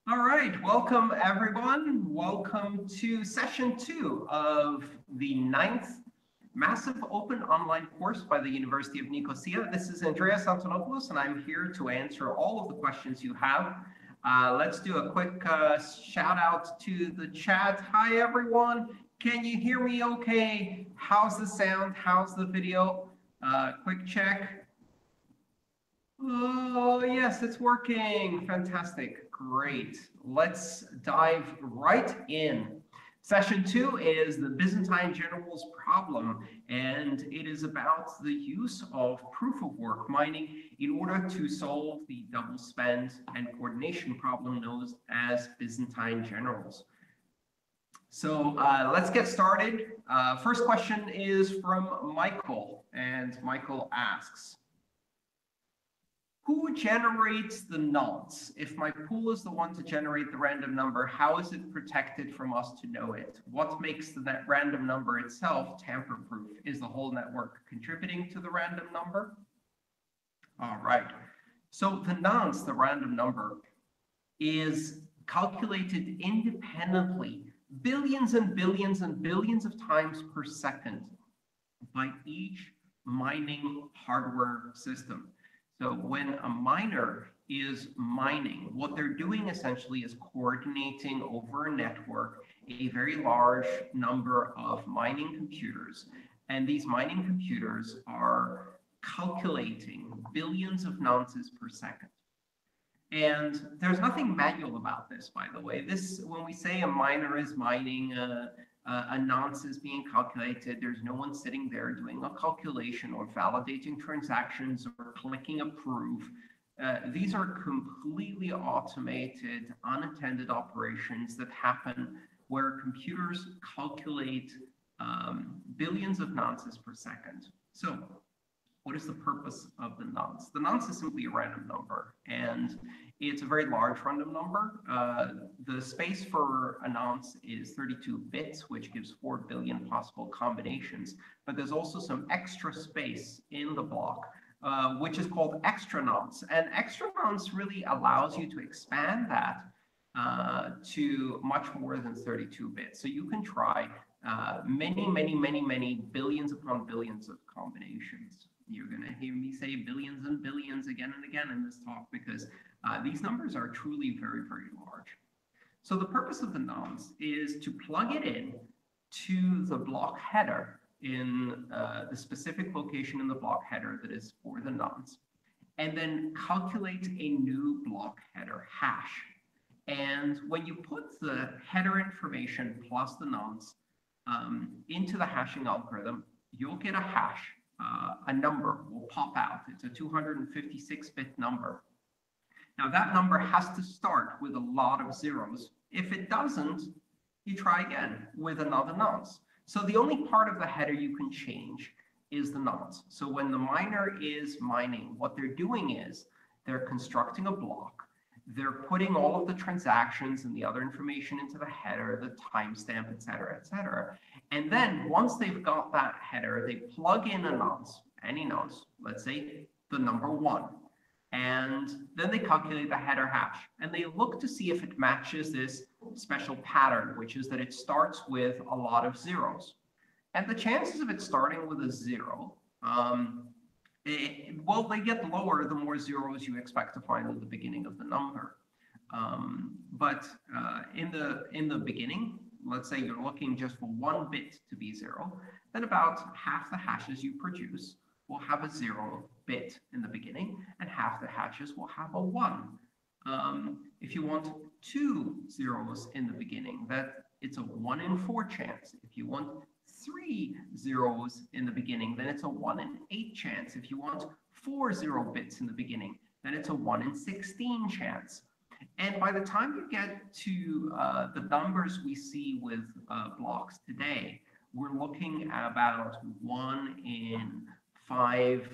All right, welcome everyone. Welcome to session 2 of the 9th massive open online course by the University of Nicosia. This is Andreas Antonopoulos, and I'm here to answer all of the questions you have. Let's do a quick shout out to the chat. Hi everyone, can you hear me okay? How's the sound? How's the video? Quick check. Oh, yes, it's working. Fantastic. Great. Let's dive right in. Session 2 is the Byzantine generals problem, and it is about the use of proof of work mining in order to solve the double spend and coordination problem known as Byzantine generals. So let's get started. First question is from Michael, and Michael asks, who generates the nonce? If my pool is the one to generate the random number, how is it protected from us to know it? What makes that random number itself tamper-proof? Is the whole network contributing to the random number? All right. So the nonce, the random number, is calculated independently, billions and billions and billions of times per second by each mining hardware system. So when a miner is mining, what they're doing essentially is coordinating over a network a very large number of mining computers. And these mining computers are calculating billions of nonces per second. And there's nothing manual about this, by the way. When we say a miner is mining, a nonce is being calculated, there's no one sitting there doing a calculation or validating transactions or clicking approve. These are completely automated, unattended operations that happen where computers calculate billions of nonces per second. So what is the purpose of the nonce? The nonce is simply a random number, and it's a very large random number. The space for a nonce is 32 bits, which gives 4 billion possible combinations. But there's also some extra space in the block, which is called extra nonce. And extra nonce really allows you to expand that to much more than 32 bits. So you can try many billions upon billions of combinations. You're going to hear me say billions and billions again and again in this talk because these numbers are truly very large. So the purpose of the nonce is to plug it in to the block header in the specific location in the block header that is for the nonce, and then calculate a new block header hash. And when you put the header information plus the nonce into the hashing algorithm, you'll get a hash. A number will pop out. It's a 256-bit number. Now that number has to start with a lot of zeros. If it doesn't, you try again with another nonce. So the only part of the header you can change is the nonce. So when the miner is mining, what they're doing is they're constructing a block. They're putting all of the transactions and the other information into the header, the timestamp, et cetera, and then once they've got that header, they plug in a nonce, any nonce, let's say the number 1, and then they calculate the header hash, and they look to see if it matches this special pattern, which is that it starts with a lot of zeros. And the chances of it starting with a 0, well, they get lower the more zeros you expect to find at the beginning of the number. But in the beginning, let's say you're looking just for 1 bit to be 0, then about half the hashes you produce will have a 0 bit in the beginning, and half the hashes will have a 1. If you want 2 zeros in the beginning, it's a 1 in 4 chance. If you want 3 zeros in the beginning, then it's a 1 in 8 chance. If you want 4 0 bits in the beginning, then it's a 1 in 16 chance. And by the time you get to the numbers we see with blocks today, we're looking at about 1 in 5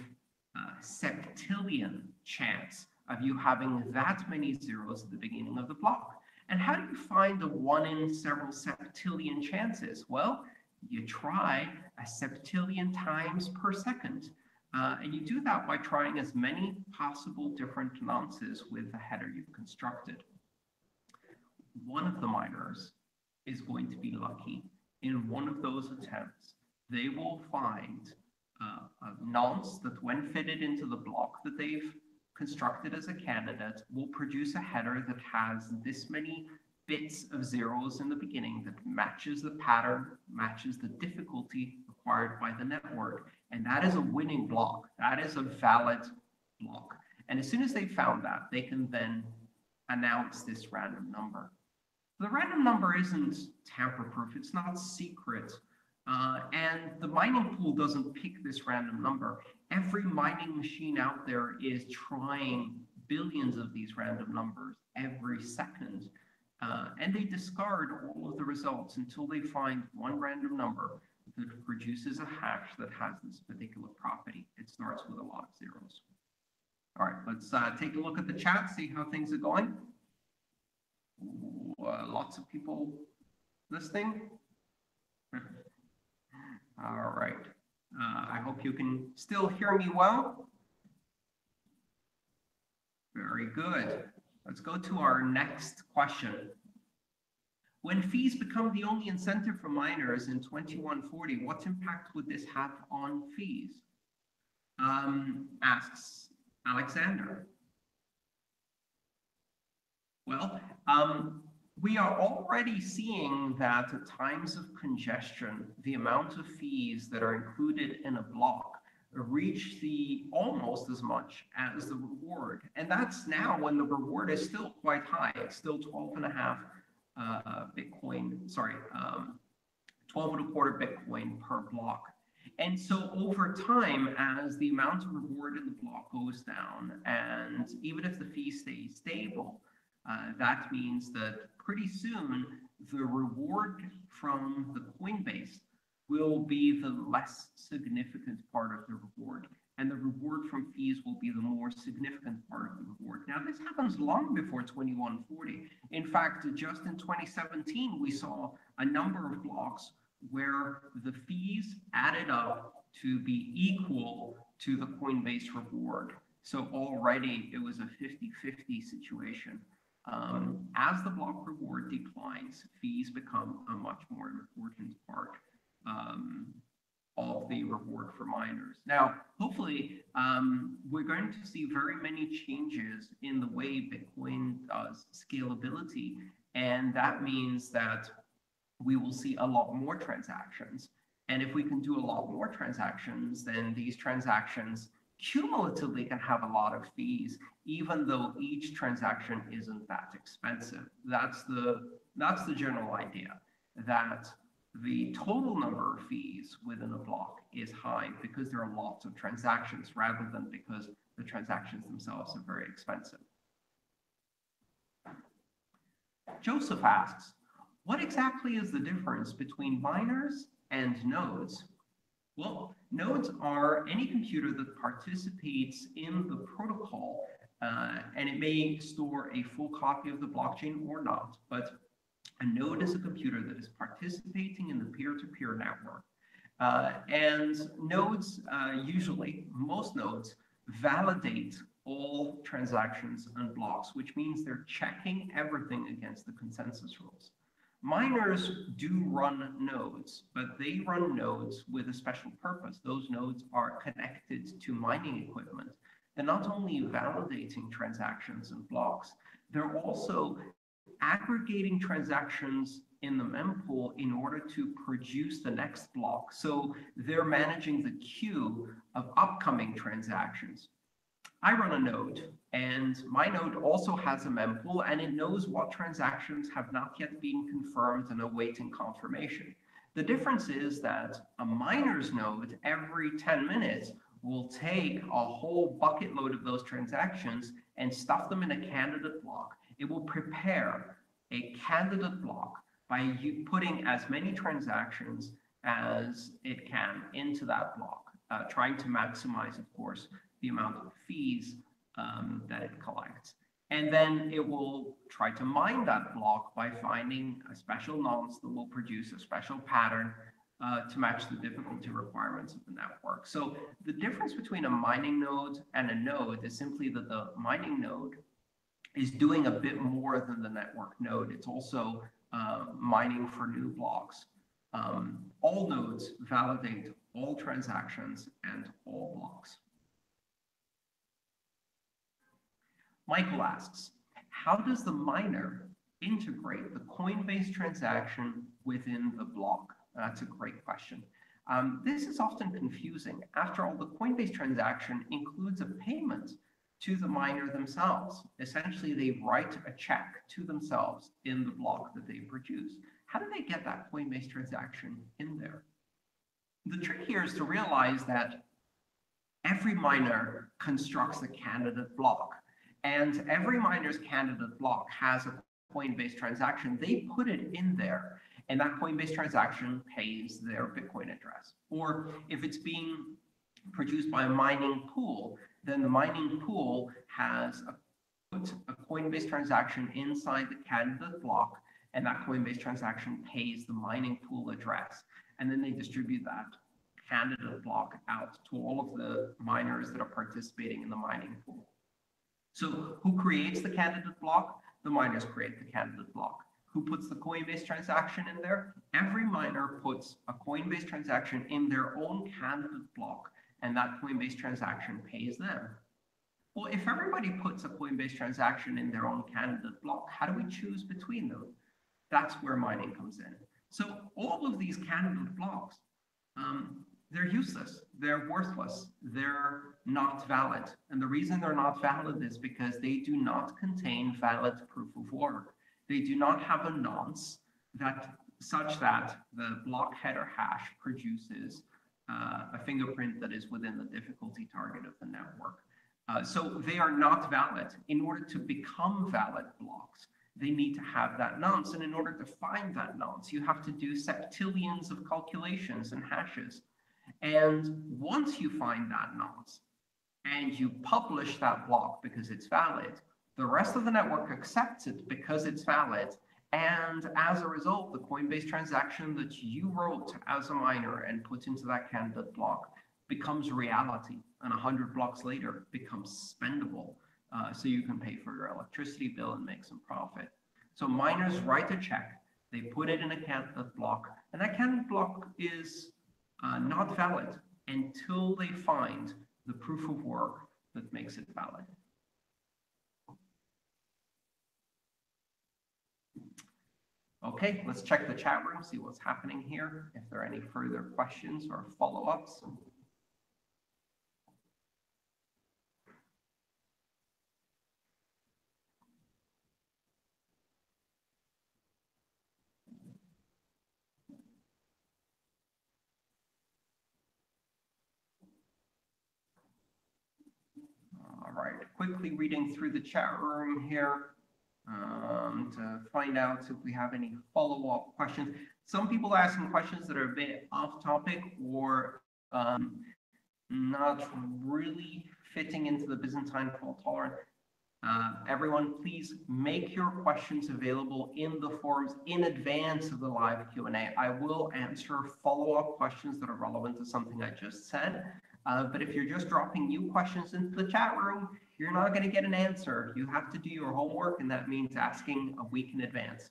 septillion chance of you having that many zeros at the beginning of the block. And how do you find a 1 in several septillion chances? Well, you try a septillion times per second. And you do that by trying as many possible different nonces with the header you've constructed. one of the miners is going to be lucky. In one of those attempts, they will find a nonce that, when fitted into the block that they've constructed as a candidate, will produce a header that has this many bits of zeros in the beginning that matches the pattern, matches the difficulty required by the network. And that is a winning block. That is a valid block. And as soon as they found that, they can then announce this random number. The random number isn't tamper-proof. It's not secret. And the mining pool doesn't pick this random number. Every mining machine out there is trying billions of these random numbers every second. And they discard all of the results until they find one random number that produces a hash that has this particular property. It starts with a lot of zeros. All right, let's take a look at the chat, see how things are going. Lots of people listening. All right. I hope you can still hear me well. Very good. Let's go to our next question. When fees become the only incentive for miners in 2140, what impact would this have on fees? Asks Alexander. Well, we are already seeing that at times of congestion, the amount of fees that are included in a block reach almost as much as the reward. And that's now when the reward is still quite high. It's still 12.5 Bitcoin, sorry, 12.25 Bitcoin per block. And so over time, as the amount of reward in the block goes down, and even if the fee stays stable, that means that pretty soon the reward from the Coinbase will be the less significant part of the reward, and the reward from fees will be the more significant part of the reward. Now, this happens long before 2140. In fact, just in 2017, we saw a number of blocks where the fees added up to be equal to the Coinbase reward. So already it was a 50-50 situation. As the block reward declines, fees become a much more important part of the reward for miners. Now, hopefully, we're going to see very many changes in the way Bitcoin does scalability, and that means that we will see a lot more transactions. And if we can do a lot more transactions, then these transactions cumulatively can have a lot of fees, even though each transaction isn't that expensive. That's the general idea, that the total number of fees within a block is high because there are lots of transactions rather than because the transactions themselves are very expensive. Joseph asks, what exactly is the difference between miners and nodes? Well, nodes are any computer that participates in the protocol, and it may store a full copy of the blockchain or not, but a node is a computer that is participating in the peer-to-peer network. And nodes, usually, most nodes, validate all transactions and blocks, which means they're checking everything against the consensus rules. Miners do run nodes, but they run nodes with a special purpose. Those nodes are connected to mining equipment. They're not only validating transactions and blocks, they're also aggregating transactions in the mempool in order to produce the next block. So they're managing the queue of upcoming transactions. I run a node, and my node also has a mempool, and it knows what transactions have not yet been confirmed and awaiting confirmation. The difference is that a miner's node, every 10 minutes, will take a whole bucket load of those transactions and stuff them in a candidate block. It will prepare a candidate block by putting as many transactions as it can into that block, trying to maximize, of course, the amount of fees that it collects. And then it will try to mine that block by finding a special nonce that will produce a special pattern to match the difficulty requirements of the network. So the difference between a mining node and a node is simply that the mining node is doing a bit more than the network node. It's also mining for new blocks. All nodes validate all transactions and all blocks. Michael asks, how does the miner integrate the Coinbase transaction within the block? That's a great question. This is often confusing. After all, the Coinbase transaction includes a payment to the miner themselves. Essentially, they write a check to themselves in the block that they produce. How do they get that Coinbase transaction in there? The trick here is to realize that every miner constructs a candidate block, and every miner's candidate block has a Coinbase transaction. They put it in there, and that Coinbase transaction pays their Bitcoin address. Or if it's being produced by a mining pool, then the mining pool has a Coinbase transaction inside the candidate block, and that Coinbase transaction pays the mining pool address. And then they distribute that candidate block out to all of the miners that are participating in the mining pool. So who creates the candidate block? The miners create the candidate block. Who puts the Coinbase transaction in there? Every miner puts a Coinbase transaction in their own candidate block, and that Coinbase transaction pays them. Well, if everybody puts a Coinbase transaction in their own candidate block, how do we choose between them? That's where mining comes in. So all of these candidate blocks, they're useless, they're worthless, they're not valid. And the reason they're not valid is because they do not contain valid proof of work. They do not have a nonce such that the block header hash produces a fingerprint that is within the difficulty target of the network. So they are not valid. In order to become valid blocks, they need to have that nonce. And in order to find that nonce, you have to do septillions of calculations and hashes. And once you find that nonce and you publish that block because it's valid, the rest of the network accepts it because it's valid. And as a result, the Coinbase transaction that you wrote as a miner and put into that candidate block becomes reality. And 100 blocks later becomes spendable. So you can pay for your electricity bill and make some profit. So miners write a check, they put it in a candidate block, and that candidate block is not valid until they find the proof of work that makes it valid. Okay, let's check the chat room, see what's happening here, if there are any further questions or follow-ups. All right, quickly reading through the chat room here to find out if we have any follow-up questions. Some people are asking questions that are a bit off topic or not really fitting into the Byzantine fault tolerance. Everyone, please make your questions available in the forums in advance of the live Q&A. I will answer follow-up questions that are relevant to something I just said. But if you're just dropping new questions into the chat room, you're not going to get an answer. You have to do your homework, and that means asking a week in advance.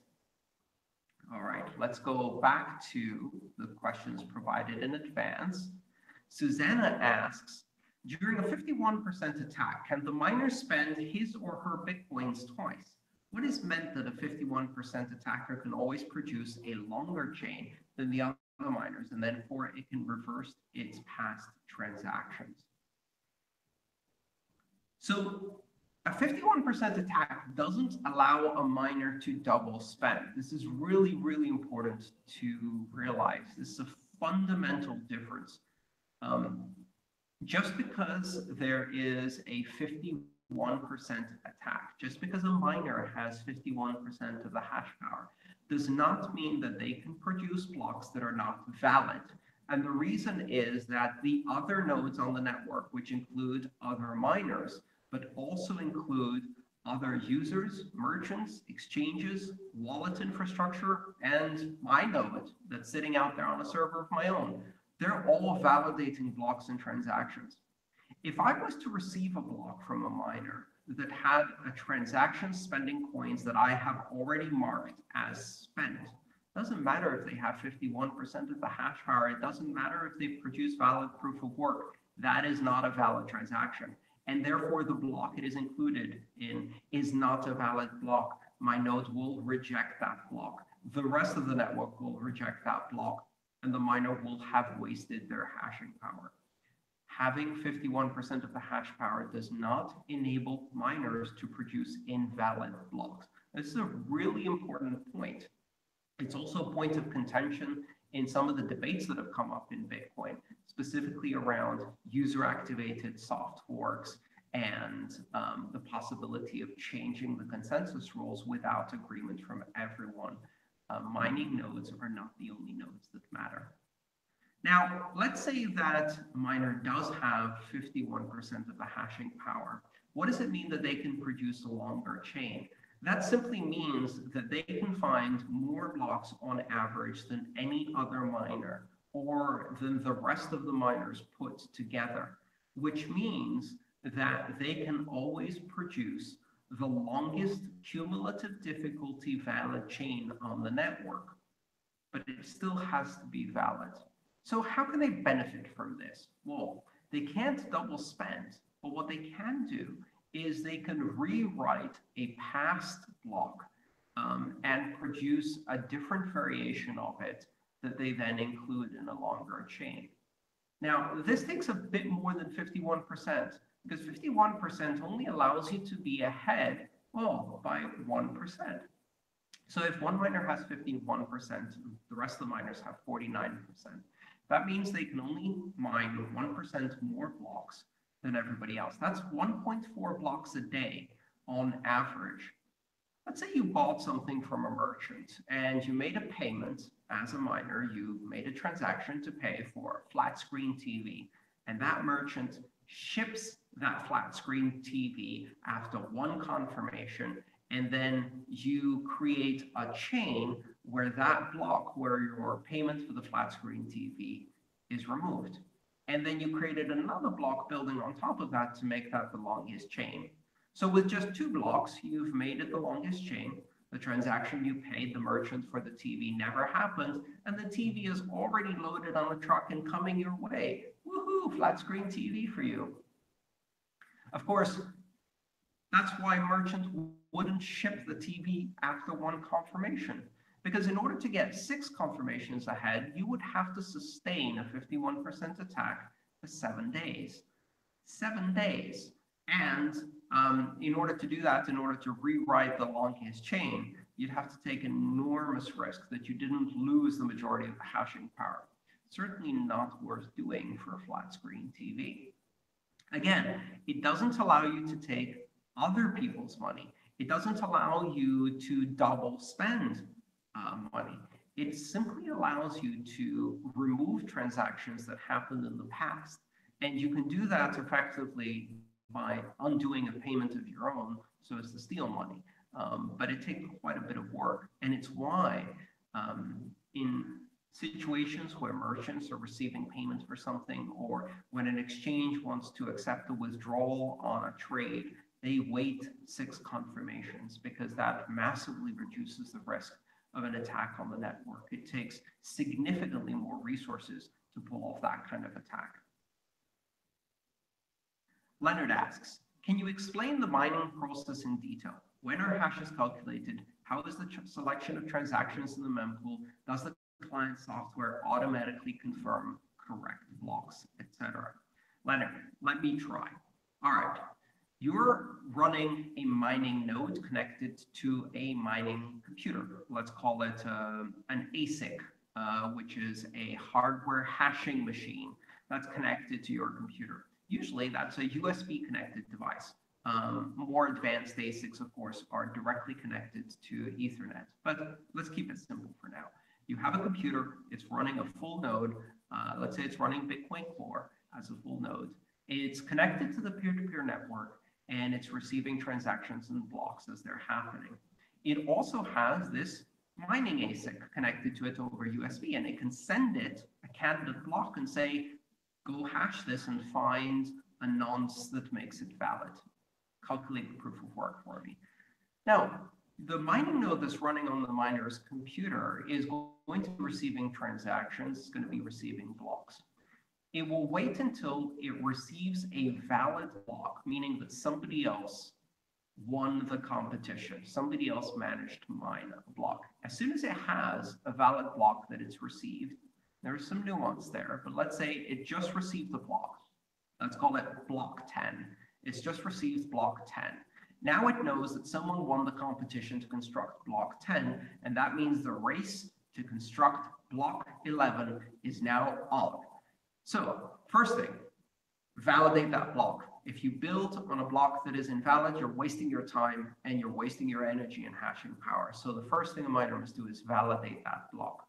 All right, let's go back to the questions provided in advance. Susanna asks, during a 51% attack, can the miner spend his or her Bitcoins twice? What is meant that a 51% attacker can always produce a longer chain than the other miners, and then it can reverse its past transactions? So a 51% attack doesn't allow a miner to double spend. This is really, really important to realize. This is a fundamental difference. Just because there is a 51% attack, just because a miner has 51% of the hash power, does not mean that they can produce blocks that are not valid. And the reason is that the other nodes on the network, which include other miners, but also include other users, merchants, exchanges, wallet infrastructure, and my node that's sitting out there on a server of my own, they're all validating blocks and transactions. If I was to receive a block from a miner that had a transaction spending coins that I have already marked as spent, doesn't matter if they have 51% of the hash power, it doesn't matter if they produce valid proof of work, that is not a valid transaction. And therefore the block it is included in is not a valid block. My node will reject that block. The rest of the network will reject that block, and the miner will have wasted their hashing power. Having 51% of the hash power does not enable miners to produce invalid blocks. This is a really important point. It's also a point of contention in some of the debates that have come up in Bitcoin, specifically around user-activated soft forks and the possibility of changing the consensus rules without agreement from everyone. Mining nodes are not the only nodes that matter. Now, let's say that a miner does have 51% of the hashing power. What does it mean that they can produce a longer chain? That simply means that they can find more blocks on average than any other miner or than the rest of the miners put together, which means that they can always produce the longest cumulative difficulty valid chain on the network, but it still has to be valid. So how can they benefit from this? Well, they can't double spend, but what they can do is they can rewrite a past block and produce a different variation of it that they then include in a longer chain. Now, this takes a bit more than 51%, because 51% only allows you to be ahead, well, by 1%. So if one miner has 51%, the rest of the miners have 49%. That means they can only mine 1% more blocks than everybody else. That's 1.4 blocks a day on average. Let's say you bought something from a merchant and you made a payment as a miner, you made a transaction to pay for a flat screen TV, and that merchant ships that flat screen TV after one confirmation, and then you create a chain where that block, where your payment for the flat screen TV is removed. And then you created another block building on top of that to make that the longest chain. So with just 2 blocks, you've made it the longest chain. The transaction you paid the merchant for the TV never happened, and the TV is already loaded on a truck and coming your way. Woohoo, flat screen TV for you. Of course, that's why merchants wouldn't ship the TV after one confirmation. Because in order to get 6 confirmations ahead, you would have to sustain a 51% attack for 7 days. 7 days. And in order to do that, in order to rewrite the longest chain, you'd have to take enormous risk that you didn't lose the majority of the hashing power. Certainly not worth doing for a flat screen TV. Again, it doesn't allow you to take other people's money. It doesn't allow you to double spend money. It simply allows you to remove transactions that happened in the past. And you can do that effectively by undoing a payment of your own so as to steal money. But it takes quite a bit of work. And it's why in situations where merchants are receiving payments for something, or when an exchange wants to accept a withdrawal on a trade, they wait 6 confirmations because that massively reduces the risk of an attack on the network. It takes significantly more resources to pull off that kind of attack. Leonard asks, can you explain the mining process in detail? When are hashes calculated? How is the selection of transactions in the mempool? Does the client software automatically confirm correct blocks, etc.? Leonard, let me try. All right. You're running a mining node connected to a mining computer. Let's call it an ASIC, which is a hardware hashing machine that's connected to your computer. Usually that's a USB connected device. More advanced ASICs, of course, are directly connected to Ethernet, but let's keep it simple for now. You have a computer, it's running a full node. Let's say it's running Bitcoin Core as a full node. It's connected to the peer-to-peer network, and it's receiving transactions and blocks as they're happening. It also has this mining ASIC connected to it over USB, and it can send it a candidate block and say, go hash this and find a nonce that makes it valid. Calculate the proof of work for me. Now, the mining node that's running on the miner's computer is going to be receiving transactions, it's going to be receiving blocks. It will wait until it receives a valid block, meaning that somebody else won the competition. Somebody else managed to mine a block. As soon as it has a valid block that it's received, there's some nuance there, but let's say it just received the block. Let's call it block 10. It's just received block 10. Now it knows that someone won the competition to construct block 10, and that means the race to construct block 11 is now on. So first thing, validate that block. If you build on a block that is invalid, you're wasting your time and you're wasting your energy and hashing power. So the first thing a miner must do is validate that block.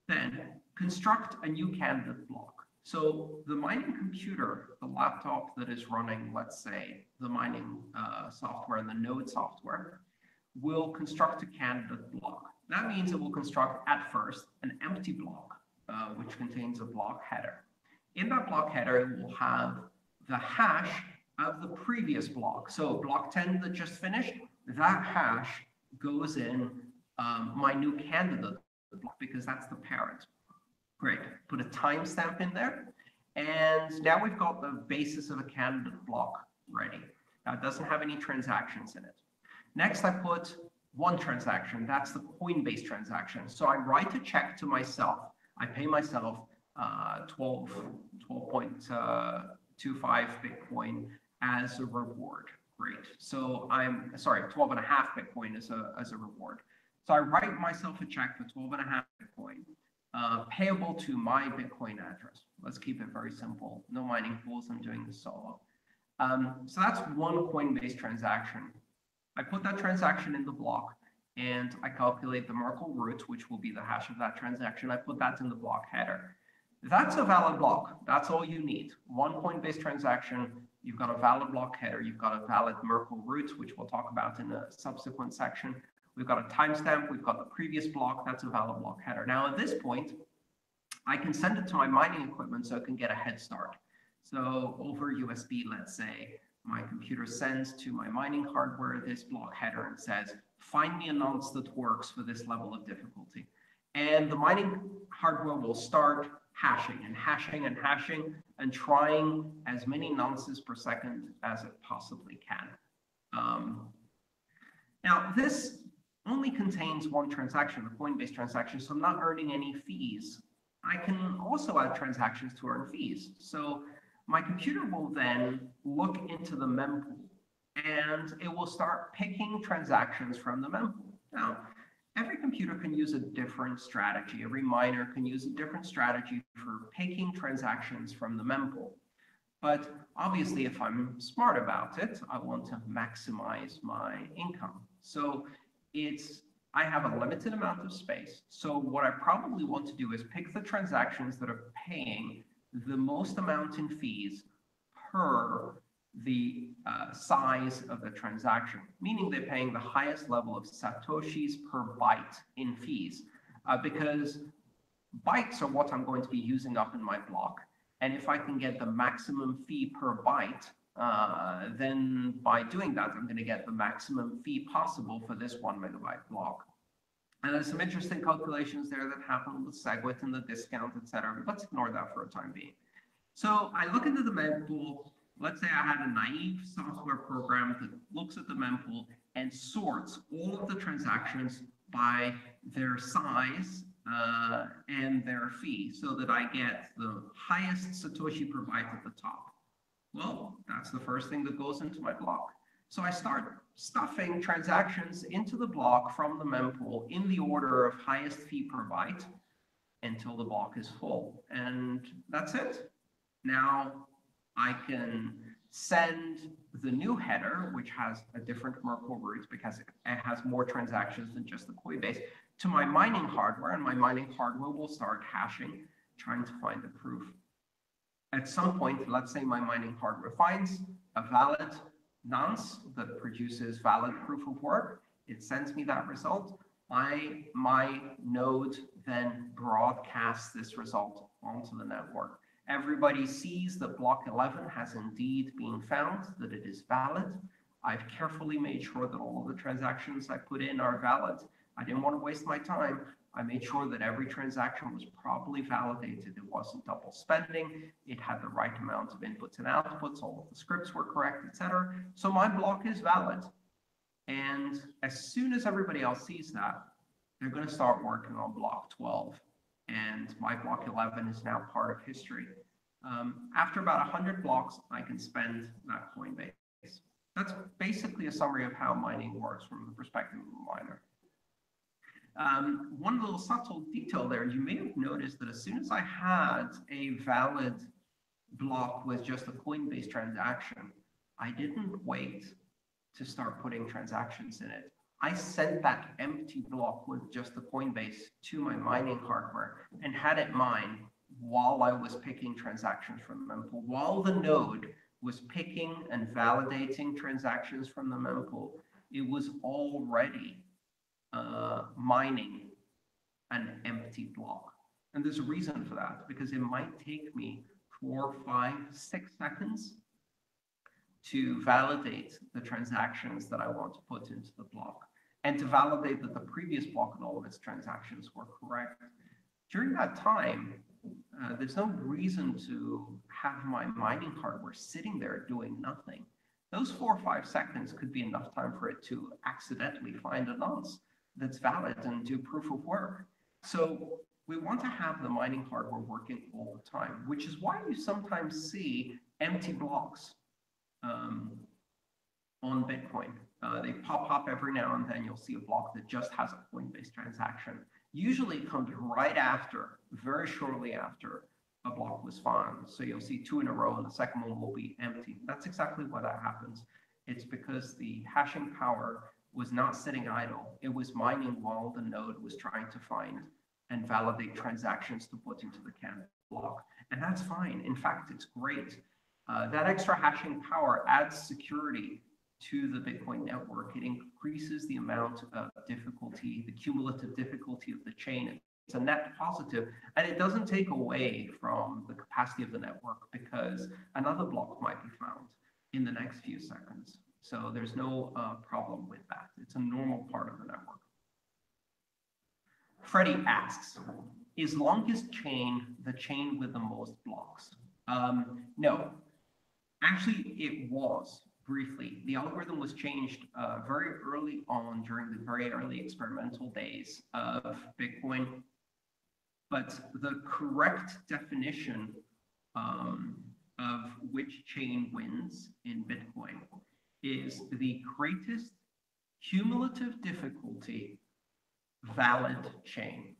Then construct a new candidate block. So the mining computer, the laptop that is running, let's say, the mining software and the node software, will construct a candidate block. That means it will construct at first an empty block, which contains a block header. In that block header, it will have the hash of the previous block. So block 10 that just finished, that hash goes in my new candidate block because that's the parent. Great, put a timestamp in there. And now we've got the basis of a candidate block ready. Now it doesn't have any transactions in it. Next, I put one transaction, that's the Coinbase transaction. So I write a check to myself. I pay myself 12.25 Bitcoin as a reward. Great. So I'm sorry, 12.5 Bitcoin as a reward. So I write myself a check for 12.5 Bitcoin, payable to my Bitcoin address. Let's keep it very simple. No mining pools. I'm doing this solo. So that's one Coinbase transaction. I put that transaction in the block and I calculate the Merkle root, which will be the hash of that transaction. I put that in the block header. That's a valid block. That's all you need. One Coinbase transaction, you've got a valid block header, you've got a valid Merkle root, which we'll talk about in a subsequent section. We've got a timestamp, we've got the previous block, that's a valid block header. Now at this point, I can send it to my mining equipment so I can get a head start. So over USB, let's say, my computer sends to my mining hardware this block header and says, find me a nonce that works for this level of difficulty. And the mining hardware will start hashing and hashing and hashing and trying as many nonces per second as it possibly can. Now, this only contains one transaction, the Coinbase transaction, so I'm not earning any fees. I can also add transactions to earn fees. So my computer will then look into the mempool and it will start picking transactions from the mempool. Now, every computer can use a different strategy. Every miner can use a different strategy for picking transactions from the mempool. But obviously, if I'm smart about it, I want to maximize my income. So I have a limited amount of space. So what I probably want to do is pick the transactions that are paying the most amount in fees per the size of the transaction, meaning they're paying the highest level of satoshis per byte in fees, because bytes are what I'm going to be using up in my block. And if I can get the maximum fee per byte, then by doing that, I'm going to get the maximum fee possible for this 1 megabyte block. And there's some interesting calculations there that happen with SegWit and the discount, etc. But let's ignore that for a time being. So I look into the mempool. Let's say I had a naive software program that looks at the mempool and sorts all of the transactions by their size and their fee so that I get the highest Satoshi per byte at the top. Well, that's the first thing that goes into my block. So I start stuffing transactions into the block from the mempool in the order of highest fee per byte until the block is full. And that's it. Now I can send the new header, which has a different Merkle root because it has more transactions than just the Coinbase, to my mining hardware, and my mining hardware will start hashing, trying to find the proof. At some point, let's say my mining hardware finds a valid nonce that produces valid proof of work. It sends me that result. My node then broadcasts this result onto the network. Everybody sees that block 11 has indeed been found, that it is valid. I've carefully made sure that all of the transactions I put in are valid. I didn't want to waste my time. I made sure that every transaction was properly validated. It wasn't double spending. It had the right amount of inputs and outputs. All of the scripts were correct, etc. So my block is valid. And as soon as everybody else sees that, they're going to start working on block 12. And my block 11 is now part of history. After about 100 blocks, I can spend that Coinbase. That's basically a summary of how mining works from the perspective of a miner. One little subtle detail there, you may have noticed that as soon as I had a valid block with just a Coinbase transaction, I didn't wait to start putting transactions in it. I sent that empty block with just the Coinbase to my mining hardware and had it mine while I was picking transactions from the mempool. While the node was picking and validating transactions from the mempool, it was already mining an empty block. And there's a reason for that, because it might take me 4, 5, 6 seconds to validate the transactions that I want to put into the block and to validate that the previous block and all of its transactions were correct. During that time, there's no reason to have my mining hardware sitting there doing nothing. Those 4 or 5 seconds could be enough time for it to accidentally find a nonce that's valid and do proof of work. So we want to have the mining hardware working all the time, which is why you sometimes see empty blocks on Bitcoin. They pop up every now and then. You'll see a block that just has a Coinbase transaction. Usually it comes right after, very shortly after a block was found. So you'll see 2 in a row and the second one will be empty. That's exactly why that happens. It's because the hashing power was not sitting idle. It was mining while the node was trying to find and validate transactions to put into the candidate block. And that's fine. In fact, it's great. That extra hashing power adds security to the Bitcoin network. It increases the amount of difficulty, the cumulative difficulty of the chain. It's a net positive, and it doesn't take away from the capacity of the network because another block might be found in the next few seconds. So there's no problem with that. It's a normal part of the network. Freddie asks, is longest chain the chain with the most blocks? No, actually it was briefly. The algorithm was changed very early on during the very early experimental days of Bitcoin. But the correct definition of which chain wins in Bitcoin is the greatest cumulative difficulty valid chain.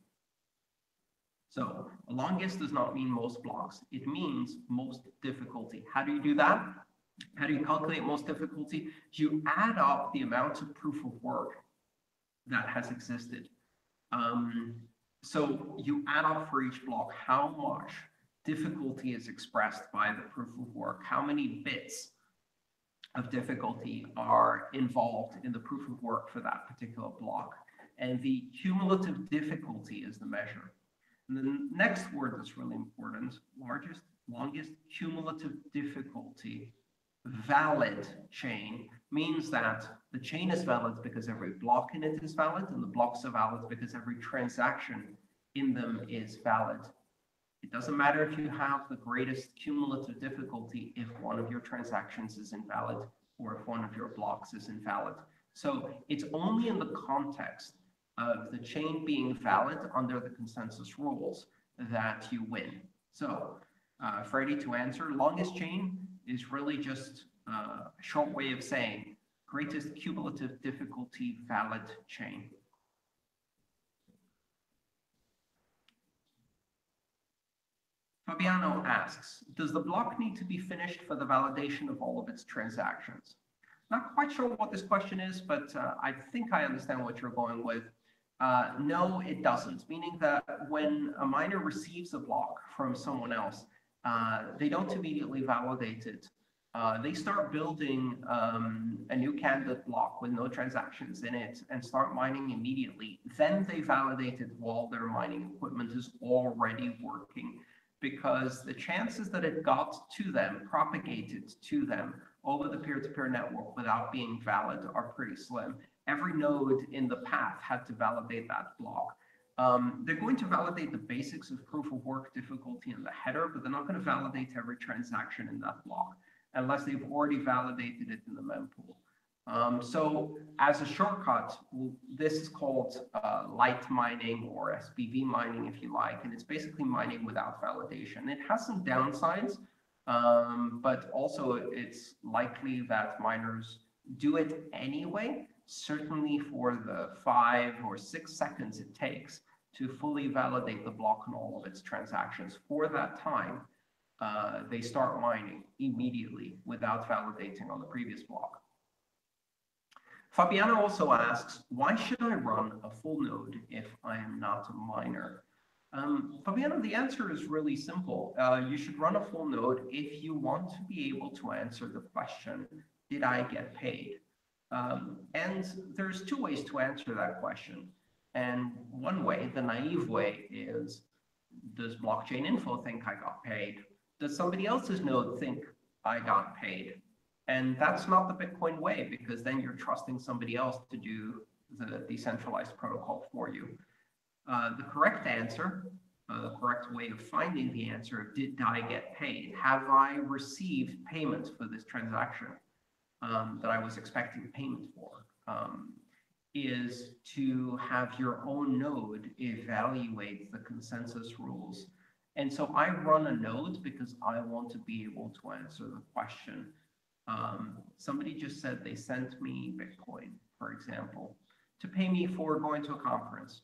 So longest does not mean most blocks. It means most difficulty. How do you do that? How do you calculate most difficulty? You add up the amount of proof of work that has existed. So you add up for each block how much difficulty is expressed by the proof of work, how many bits of difficulty are involved in the proof of work for that particular block. And the cumulative difficulty is the measure. And the next word that's really important, longest cumulative difficulty valid chain, means that the chain is valid because every block in it is valid, and the blocks are valid because every transaction in them is valid. It doesn't matter if you have the greatest cumulative difficulty if one of your transactions is invalid or if one of your blocks is invalid. So it's only in the context of the chain being valid under the consensus rules that you win. So Freddie, to answer, longest chain is really just a short way of saying greatest cumulative difficulty valid chain. Fabiano asks, does the block need to be finished for the validation of all of its transactions? Not quite sure what this question is, but I think I understand what you're going with. No, it doesn't, meaning that when a miner receives a block from someone else, they don't immediately validate it. They start building a new candidate block with no transactions in it and start mining immediately. Then they validate it while their mining equipment is already working. because the chances that it got to them, propagated to them over the peer-to-peer network without being valid are pretty slim. Every node in the path had to validate that block. They're going to validate the basics of proof of work difficulty in the header, but they're not going to validate every transaction in that block unless they've already validated it in the mempool. So as a shortcut, this is called light mining or SPV mining, if you like, and it's basically mining without validation. It has some downsides, but also it's likely that miners do it anyway, certainly for the 5 or 6 seconds it takes to fully validate the block and all of its transactions. For that time, they start mining immediately without validating on the previous block. Fabiana also asks, why should I run a full node if I am not a miner? Fabiana, the answer is really simple. You should run a full node if you want to be able to answer the question, did I get paid? And there's 2 ways to answer that question. And one way, the naive way, is, does blockchain info think I got paid? Does somebody else's node think I got paid? And that's not the Bitcoin way, because then you're trusting somebody else to do the decentralized protocol for you. The correct answer, the correct way of finding the answer, did I get paid? Have I received payment for this transaction that I was expecting payment for? Is to have your own node evaluate the consensus rules. And so I run a node because I want to be able to answer the question. Somebody just said they sent me Bitcoin, for example, to pay me for going to a conference.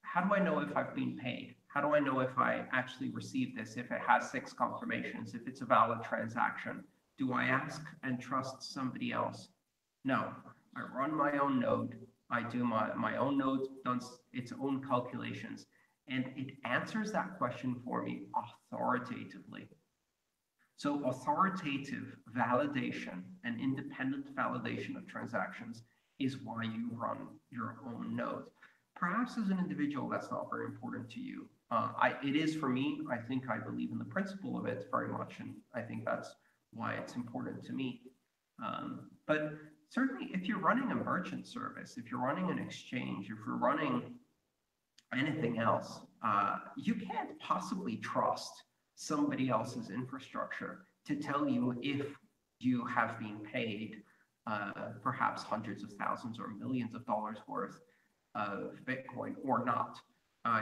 How do I know if I've been paid? How do I know if I actually received this, if it has 6 confirmations, if it's a valid transaction? Do I ask and trust somebody else? No, I run my own node. I do my own node does its own calculations, and it answers that question for me authoritatively. So authoritative validation and independent validation of transactions is why you run your own node. Perhaps as an individual, that's not very important to you. It is for me. I think I believe in the principle of it very much, and I think that's why it's important to me. But certainly, if you're running a merchant service, if you're running an exchange, if you're running anything else, you can't possibly trust somebody else's infrastructure to tell you if you have been paid perhaps hundreds of thousands or millions of dollars worth of Bitcoin or not.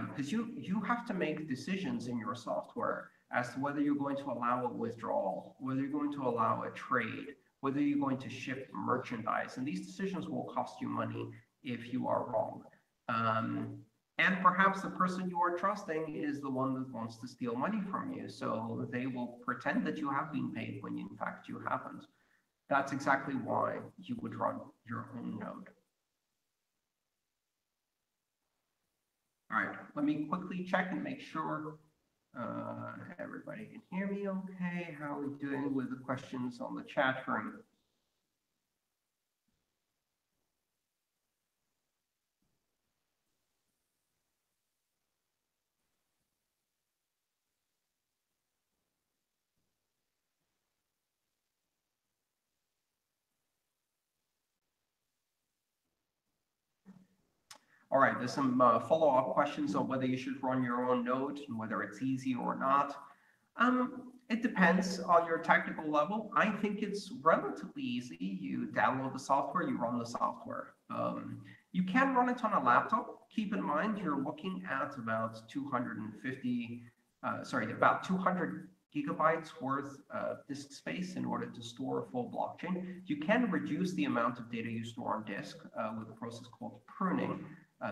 Because you have to make decisions in your software as to whether you're going to allow a withdrawal, whether you're going to allow a trade, whether you're going to ship merchandise. And these decisions will cost you money if you are wrong. And perhaps the person you are trusting is the one that wants to steal money from you. So they will pretend that you have been paid when in fact you haven't. That's exactly why you would run your own node. All right, let me quickly check and make sure everybody can hear me okay. How are we doing with the questions on the chat room? All right, there's some follow-up questions on whether you should run your own node and whether it's easy or not. It depends on your technical level. I think it's relatively easy. You download the software, you run the software. You can run it on a laptop. Keep in mind, you're looking at about 200 gigabytes worth of disk space in order to store a full blockchain. You can reduce the amount of data you store on disk with a process called pruning.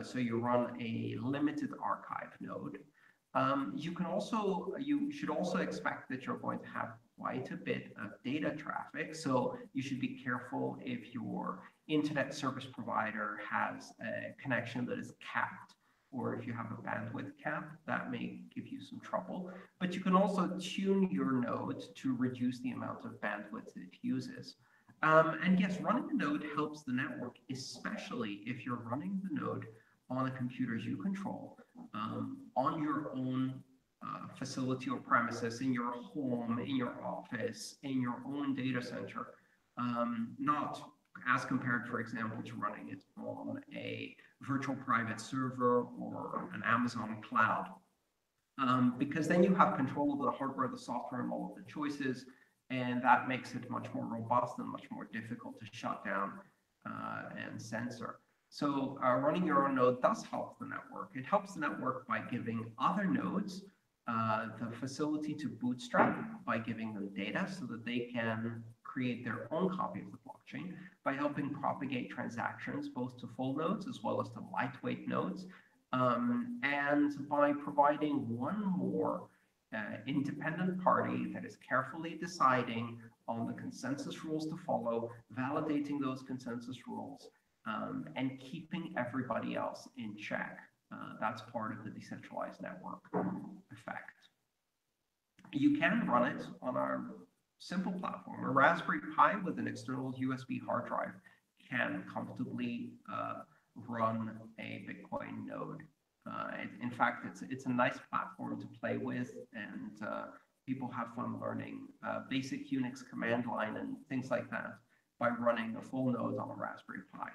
So you run a limited archive node. You should also expect that you're going to have quite a bit of data traffic. So you should be careful if your internet service provider has a connection that is capped, or if you have a bandwidth cap, that may give you some trouble. But you can also tune your node to reduce the amount of bandwidth it uses. And yes, running the node helps the network, especially if you're running the node on the computers you control, on your own facility or premises in your home, in your office, in your own data center, not as compared, for example, to running it on a virtual private server or an Amazon cloud. Because then you have control of the hardware, the software, and all of the choices, and that makes it much more robust and much more difficult to shut down and censor. So running your own node does help the network. It helps the network by giving other nodes the facility to bootstrap, by giving them data so that they can create their own copy of the blockchain, by helping propagate transactions both to full nodes as well as to lightweight nodes, and by providing one more independent party that is carefully deciding on the consensus rules to follow, validating those consensus rules, and keeping everybody else in check. That's part of the decentralized network effect. You can run it on our simple platform. A Raspberry Pi with an external USB hard drive can comfortably run a Bitcoin node. In fact, it's a nice platform to play with, and people have fun learning basic Unix command line and things like that by running a full node on a Raspberry Pi.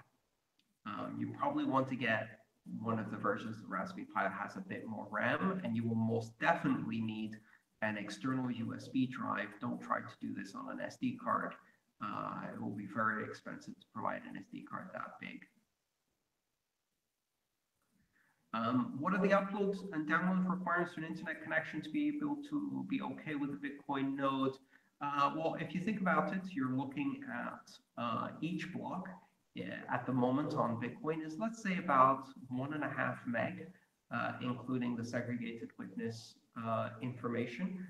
You probably want to get one of the versions of Raspberry Pi that has a bit more RAM, and you will most definitely need an external USB drive. Don't try to do this on an SD card. It will be very expensive to provide an SD card that big. What are the uploads and download requirements to an internet connection to be able to be okay with the Bitcoin node? Well, if you think about it, you're looking at each block at the moment on Bitcoin is, let's say, about 1.5 meg, including the segregated witness information.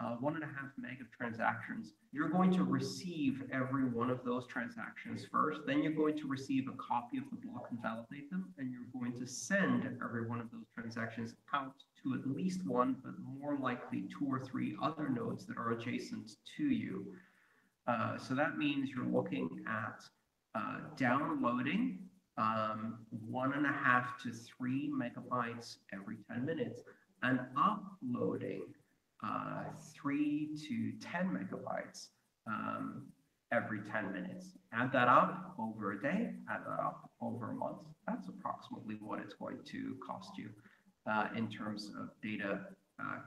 1.5 meg of transactions. You're going to receive every one of those transactions first, then you're going to receive a copy of the block and validate them, and you're going to send every one of those transactions out to at least one, but more likely 2 or 3 other nodes that are adjacent to you. So that means you're looking at downloading 1.5 to 3 megabytes every 10 minutes and uploading 3 to 10 megabytes every 10 minutes. Add that up over a day, add that up over a month. That's approximately what it's going to cost you in terms of data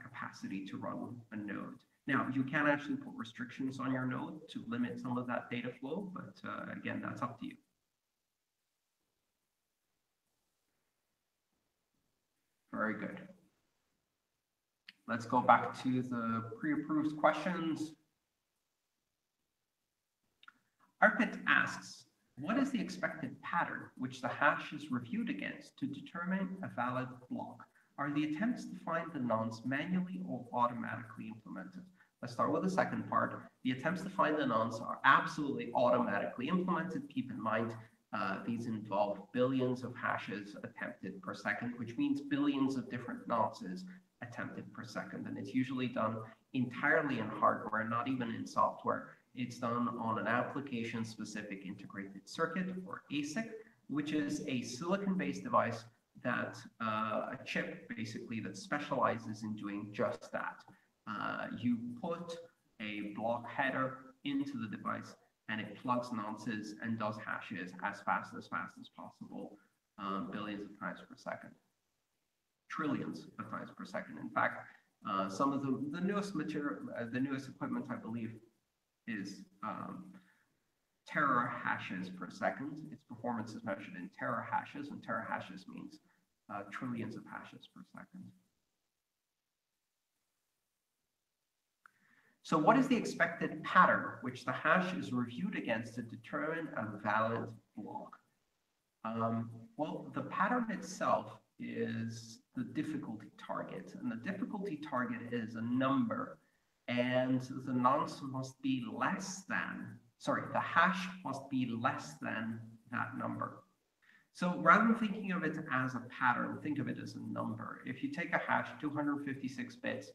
capacity to run a node. Now, you can actually put restrictions on your node to limit some of that data flow, but again, that's up to you. Very good. Let's go back to the pre-approved questions. Arpit asks, what is the expected pattern which the hash is reviewed against to determine a valid block? Are the attempts to find the nonce manually or automatically implemented? Let's start with the second part. The attempts to find the nonce are absolutely automatically implemented. Keep in mind, these involve billions of hashes attempted per second, which means billions of different nonces attempted per second. And it's usually done entirely in hardware, not even in software. It's done on an application-specific integrated circuit, or ASIC, which is a silicon-based device that a chip basically that specializes in doing just that. You put a block header into the device and it plugs nonces and does hashes as fast as possible, billions of times per second, trillions of times per second. In fact, some of the newest material, the newest equipment, I believe, is terahashes per second. Its performance is measured in terahashes, and terahashes means trillions of hashes per second. So what is the expected pattern which the hash is reviewed against to determine a valid block? Well, the pattern itself is the difficulty target, and the difficulty target is a number, and the nonce must be less than, the hash must be less than that number. So rather than thinking of it as a pattern, think of it as a number. If you take a hash, 256 bits,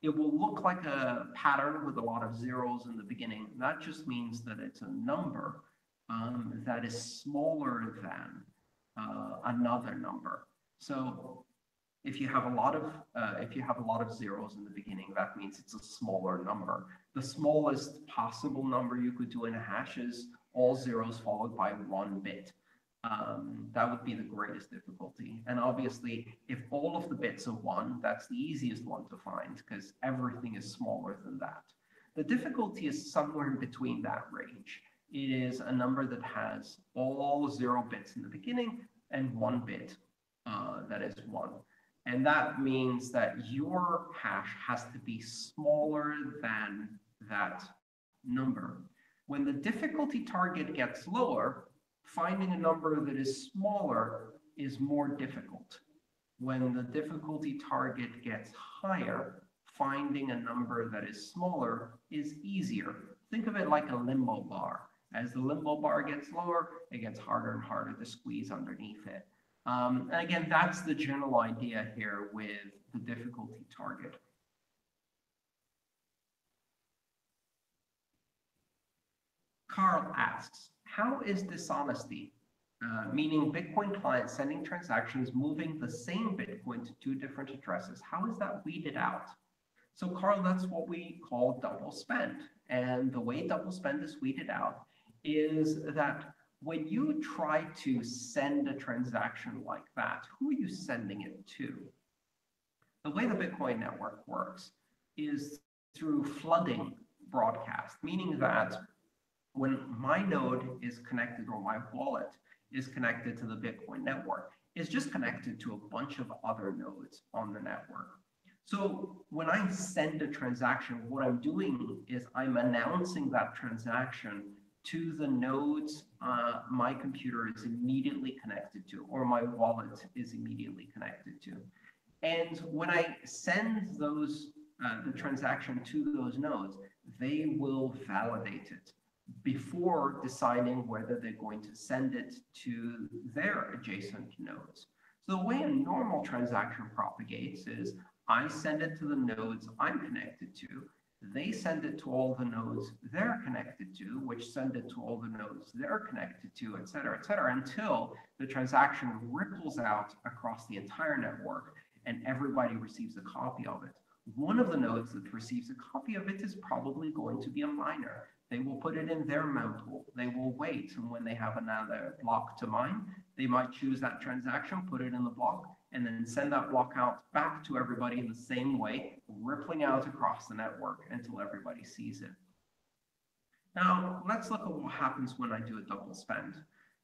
it will look like a pattern with a lot of zeros in the beginning. That just means that it's a number that is smaller than another number. So If you have a lot of zeros in the beginning, that means it's a smaller number. The smallest possible number you could do in a hash is all zeros followed by 1 bit. That would be the greatest difficulty. And obviously, if all of the bits are 1, that's the easiest one to find because everything is smaller than that. The difficulty is somewhere in between that range. It is a number that has all 0 bits in the beginning and 1 bit that is 1. And that means that your hash has to be smaller than that number. When the difficulty target gets lower, finding a number that is smaller is more difficult. When the difficulty target gets higher, finding a number that is smaller is easier. Think of it like a limbo bar. As the limbo bar gets lower, it gets harder and harder to squeeze underneath it. And again, that's the general idea here with the difficulty target. Carl asks, how is dishonesty, meaning Bitcoin clients sending transactions moving the same Bitcoin to 2 different addresses, how is that weeded out? So Carl, that's what we call double spend. And the way double spend is weeded out is that when you try to send a transaction like that, who are you sending it to? The way the Bitcoin network works is through flooding broadcast, meaning that when my node is connected or my wallet is connected to the Bitcoin network, it's just connected to a bunch of other nodes on the network. So when I send a transaction, what I'm doing is I'm announcing that transaction to the nodes my computer is immediately connected to, or my wallet is immediately connected to. And when I send those the transaction to those nodes, they will validate it before deciding whether they're going to send it to their adjacent nodes. So the way a normal transaction propagates is I send it to the nodes I'm connected to, they send it to all the nodes they're connected to, which send it to all the nodes they're connected to, et cetera, until the transaction ripples out across the entire network and everybody receives a copy of it. One of the nodes that receives a copy of it is probably going to be a miner. They will put it in their mempool. They will wait, and when they have another block to mine, they might choose that transaction, put it in the block, and then send that block out back to everybody in the same way, rippling out across the network until everybody sees it. Now, let's look at what happens when I do a double spend.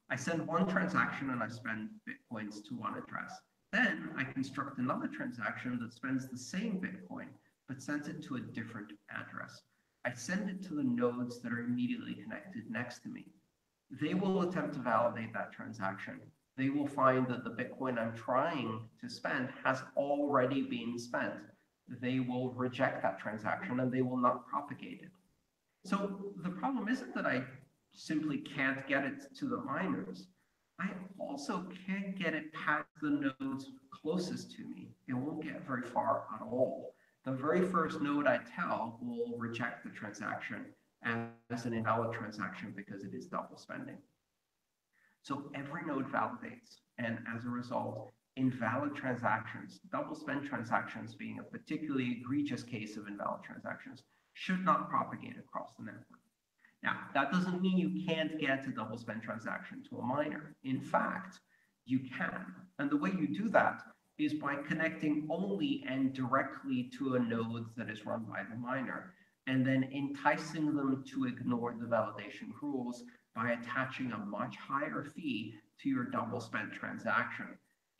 I send one transaction and I spend Bitcoins to one address. Then I construct another transaction that spends the same Bitcoin, but sends it to a different address. I send it to the nodes that are immediately connected next to me. They will attempt to validate that transaction. They will find that the Bitcoin I'm trying to spend has already been spent. They will reject that transaction and they will not propagate it. So the problem isn't that I simply can't get it to the miners. I also can't get it past the nodes closest to me. It won't get very far at all. The very first node I tell will reject the transaction as an invalid transaction because it is double spending. So every node validates, and as a result, invalid transactions, double spend transactions being a particularly egregious case of invalid transactions, should not propagate across the network. Now, that doesn't mean you can't get a double spend transaction to a miner. In fact, you can. And the way you do that is by connecting only and directly to a node that is run by the miner, and then enticing them to ignore the validation rules by attaching a much higher fee to your double spend transaction.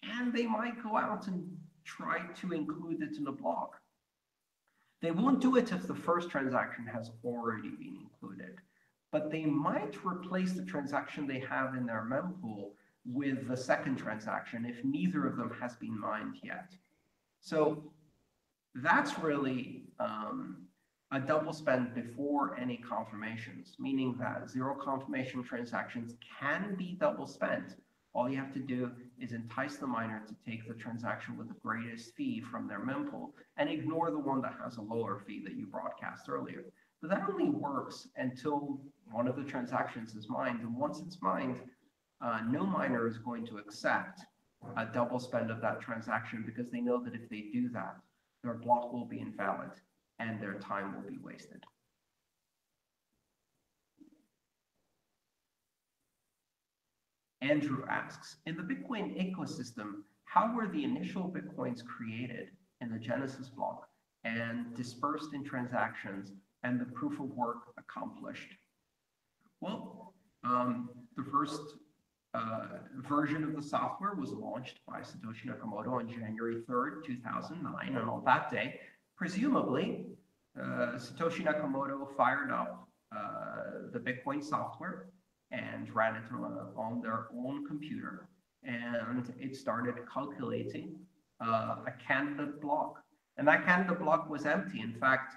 And they might go out and try to include it in a block. They won't do it if the first transaction has already been included, but they might replace the transaction they have in their mempool with the second transaction if neither of them has been mined yet. So that's really a double spend before any confirmations, meaning that zero confirmation transactions can be double spent. All you have to do is entice the miner to take the transaction with the greatest fee from their mempool and ignore the one that has a lower fee that you broadcast earlier. But that only works until one of the transactions is mined. And once it's mined, no miner is going to accept a double spend of that transaction, because they know that if they do that, their block will be invalid and their time will be wasted. Andrew asks, in the Bitcoin ecosystem, how were the initial Bitcoins created in the Genesis block and dispersed in transactions and the proof of work accomplished? Well, the first version of the software was launched by Satoshi Nakamoto on January 3rd, 2009, and on that day, presumably, Satoshi Nakamoto fired up the Bitcoin software and ran it on their own computer, and it started calculating a candidate block. And that candidate block was empty. In fact,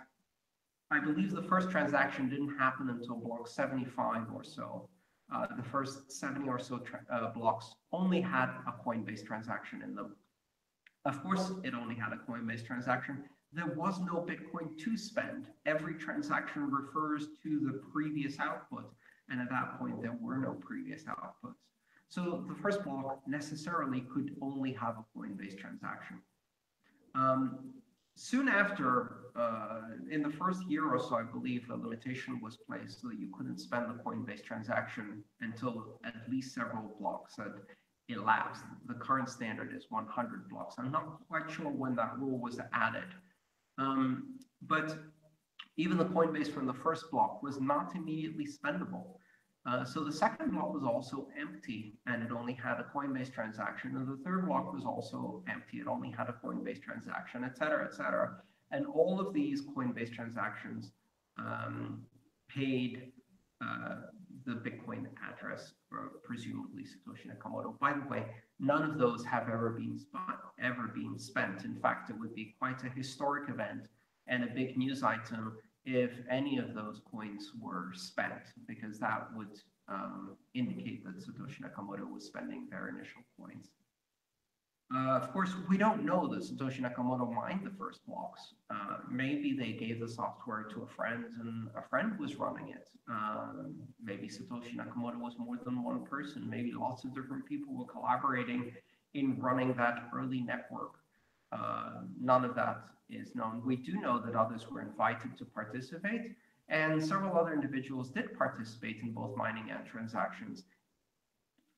I believe the first transaction didn't happen until block 75 or so. The first 70 or so blocks only had a Coinbase transaction in them. Of course, it only had a Coinbase transaction. There was no Bitcoin to spend. Every transaction refers to the previous output. And at that point, there were no previous outputs. So the first block necessarily could only have a Coinbase transaction. Soon after, in the first year or so, I believe a limitation was placed so that you couldn't spend the Coinbase transaction until at least several blocks had elapsed. The current standard is 100 blocks. I'm not quite sure when that rule was added. But even the Coinbase from the first block was not immediately spendable. So the second block was also empty, and it only had a Coinbase transaction. And the third block was also empty. It only had a Coinbase transaction, et cetera, et cetera. And all of these Coinbase transactions paid the Bitcoin address, or presumably Satoshi Nakamoto. By the way, none of those have ever been spent. In fact, it would be quite a historic event and a big news item if any of those coins were spent, because that would indicate that Satoshi Nakamoto was spending their initial coins. Of course, we don't know that Satoshi Nakamoto mined the first blocks. Maybe they gave the software to a friend and a friend was running it. Maybe Satoshi Nakamoto was more than one person. Maybe lots of different people were collaborating in running that early network. None of that is known. We do know that others were invited to participate, and several other individuals did participate in both mining and transactions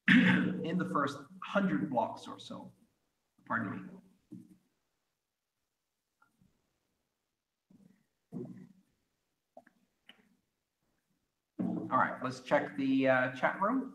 in the first 100 blocks or so. Pardon me. All right, let's check the chat room.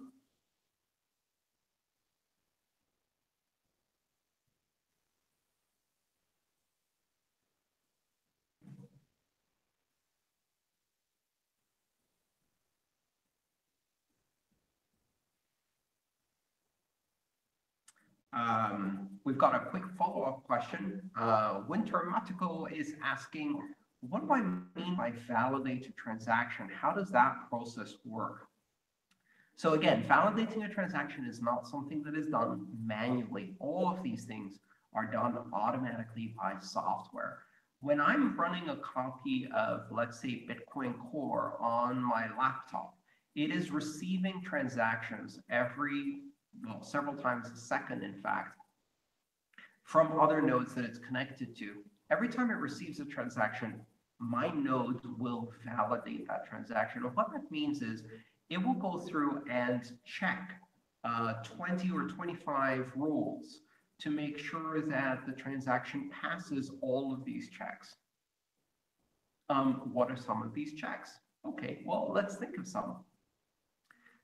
We've got a quick follow-up question. Winter Matico is asking, what do I mean by validate a transaction? How does that process work? So again, validating a transaction is not something that is done manually. All of these things are done automatically by software. When I'm running a copy of, let's say, Bitcoin Core on my laptop, it is receiving transactions several times a second, in fact, from other nodes that it's connected to. Every time it receives a transaction, my node will validate that transaction. And what that means is it will go through and check 20 or 25 rules to make sure that the transaction passes all of these checks. What are some of these checks? Okay, well, let's think of some.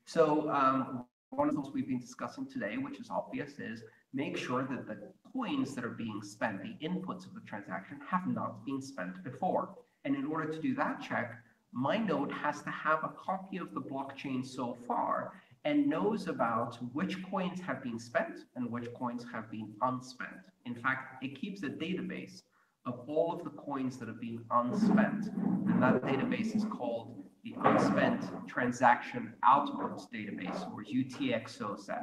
So one of those we've been discussing today, which is obvious, is make sure that the coins that are being spent, the inputs of the transaction, have not been spent before. And in order to do that check, my node has to have a copy of the blockchain so far and knows about which coins have been spent and which coins have been unspent. In fact, it keeps a database of all of the coins that have been unspent. And that database is called the Unspent Transaction Outputs Database, or UTXO set.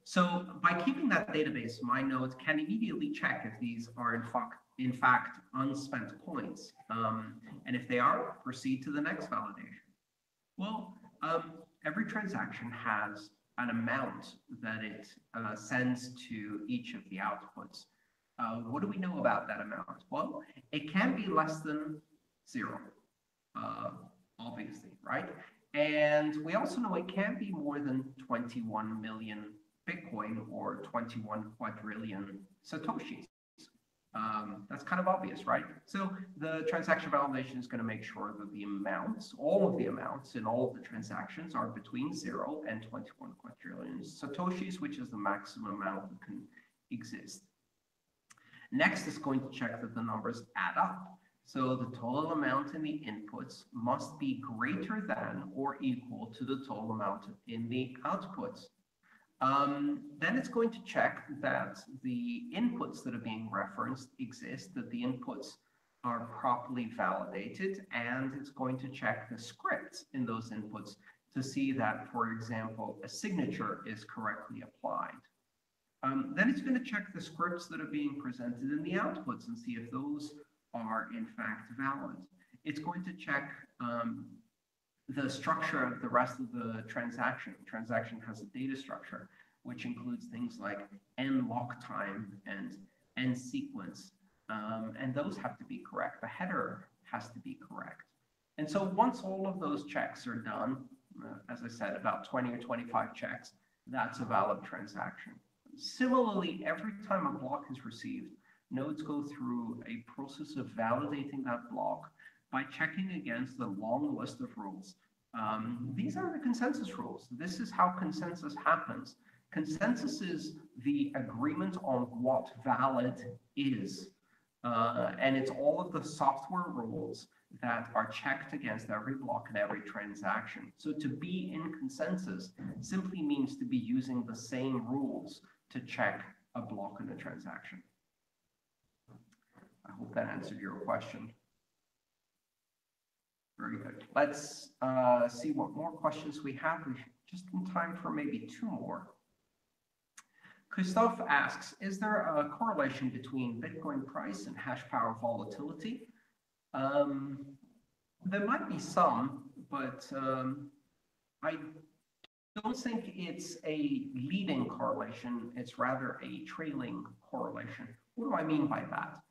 So by keeping that database, my nodes can immediately check if these are in fact unspent coins. And if they are, proceed to the next validation. Well, every transaction has an amount that it sends to each of the outputs. What do we know about that amount? Well, it can be less than 0, obviously, right? And we also know it can be more than 21 million Bitcoin or 21 quadrillion Satoshis. That's kind of obvious, right? So the transaction validation is going to make sure that the amounts, all of the amounts in all of the transactions are between 0 and 21 quadrillion Satoshis, which is the maximum amount that can exist. Next is going to check that the numbers add up. So the total amount in the inputs must be greater than or equal to the total amount in the outputs. Then it's going to check that the inputs that are being referenced exist, that the inputs are properly validated, and it's going to check the scripts in those inputs to see that, for example, a signature is correctly applied. Then it's going to check the scripts that are being presented in the outputs and see if those are in fact valid. It's going to check the structure of the rest of the transaction. The transaction has a data structure, which includes things like end lock time and end sequence. And those have to be correct. The header has to be correct. And so once all of those checks are done, as I said, about 20 or 25 checks, that's a valid transaction. Similarly, every time a block is received, nodes go through a process of validating that block by checking against the long list of rules. These are the consensus rules. This is how consensus happens. Consensus is the agreement on what valid is. And it's all of the software rules that are checked against every block and every transaction. So to be in consensus simply means to be using the same rules to check a block in a transaction. I hope that answered your question. Very good. Let's see what more questions we have. We've just in time for maybe 2 more. Christophe asks, is there a correlation between Bitcoin price and hash power volatility? There might be some, but I don't think it's a leading correlation. It's rather a trailing correlation. What do I mean by that?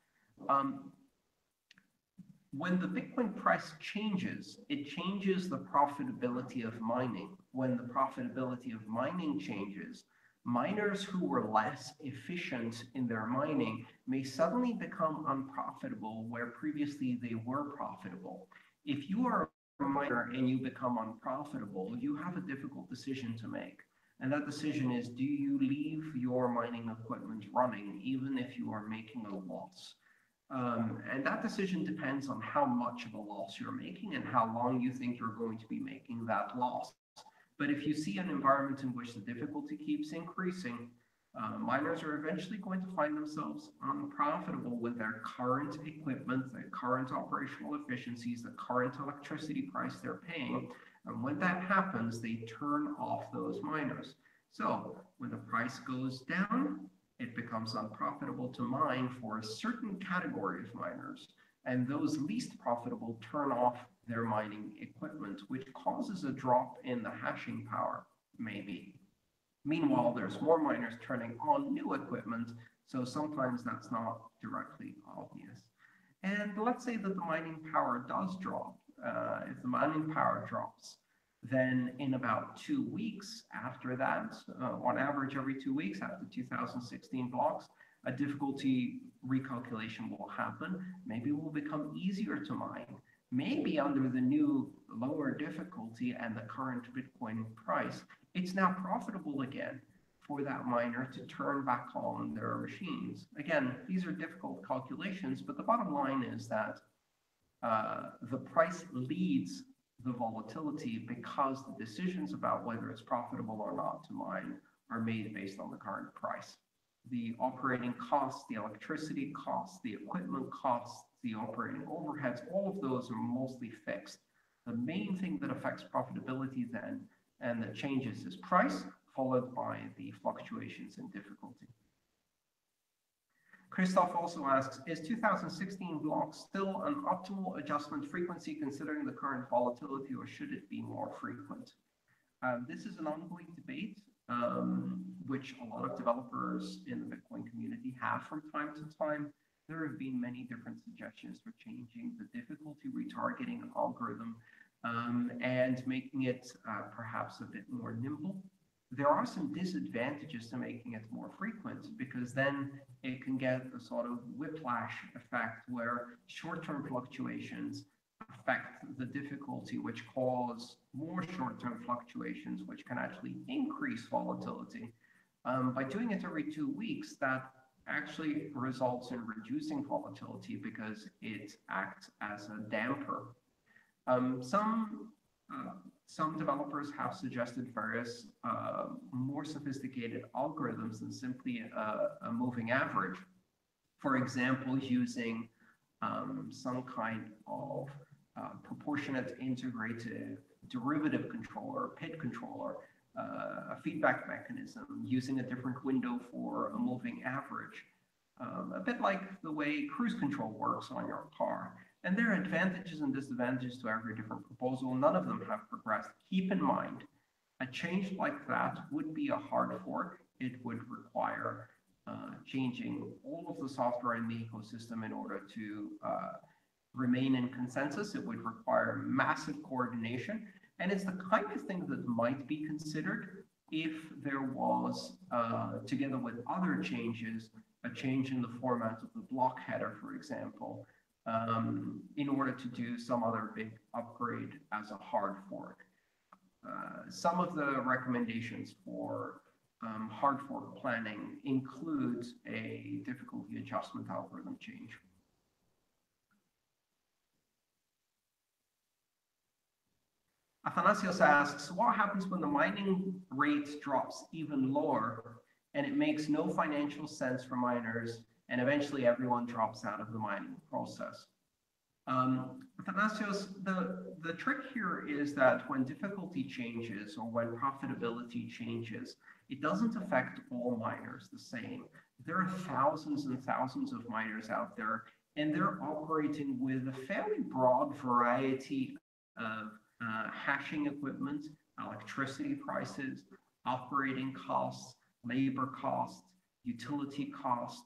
When the Bitcoin price changes, it changes the profitability of mining. When the profitability of mining changes, miners who were less efficient in their mining may suddenly become unprofitable where previously they were profitable. If you are a miner and you become unprofitable, you have a difficult decision to make. And that decision is, do you leave your mining equipment running even if you are making a loss? And that decision depends on how much of a loss you're making and how long you think you're going to be making that loss. But if you see an environment in which the difficulty keeps increasing, miners are eventually going to find themselves unprofitable with their current equipment, their current operational efficiencies, the current electricity price they're paying. And when that happens, they turn off those miners. So when the price goes down, it becomes unprofitable to mine for a certain category of miners. And those least profitable turn off their mining equipment, which causes a drop in the hashing power, maybe. Meanwhile, there's more miners turning on new equipment, so sometimes that's not directly obvious. And let's say that the mining power does drop. If the mining power drops, then in about 2 weeks after that, on average every 2 weeks after 2016 blocks, a difficulty recalculation will happen. Maybe it will become easier to mine. Maybe under the new lower difficulty and the current Bitcoin price, it's now profitable again for that miner to turn back on their machines. Again, these are difficult calculations, but the bottom line is that the price leads the volatility because the decisions about whether it's profitable or not to mine are made based on the current price. The operating costs, the electricity costs, the equipment costs, the operating overheads, all of those are mostly fixed. The main thing that affects profitability then and that changes is price, followed by the fluctuations in difficulty. Christoph also asks, is 2016 block still an optimal adjustment frequency considering the current volatility, or should it be more frequent? This is an ongoing debate. which a lot of developers in the Bitcoin community have from time to time. There have been many different suggestions for changing the difficulty retargeting algorithm and making it perhaps a bit more nimble. There are some disadvantages to making it more frequent, because then it can get a sort of whiplash effect where short-term fluctuations affect the difficulty, which cause more short-term fluctuations, which can actually increase volatility. By doing it every 2 weeks, that actually results in reducing volatility because it acts as a damper. Some developers have suggested various more sophisticated algorithms than simply a moving average. For example, using some kind of proportionate integrated derivative controller, PID controller, a feedback mechanism, using a different window for a moving average, a bit like the way cruise control works on your car. And there are advantages and disadvantages to every different proposal. None of them have progressed. Keep in mind, a change like that would be a hard fork. It would require changing all of the software in the ecosystem in order to remain in consensus. It would require massive coordination. And it's the kind of thing that might be considered if there was, together with other changes, a change in the format of the block header, for example, in order to do some other big upgrade as a hard fork. Some of the recommendations for hard fork planning include a difficulty adjustment algorithm change. Athanasios asks, what happens when the mining rate drops even lower and it makes no financial sense for miners and eventually everyone drops out of the mining process? Athanasios, the trick here is that when difficulty changes or when profitability changes, it doesn't affect all miners the same. There are thousands and thousands of miners out there, and they're operating with a fairly broad variety of hashing equipment, electricity prices, operating costs, labor costs, utility costs,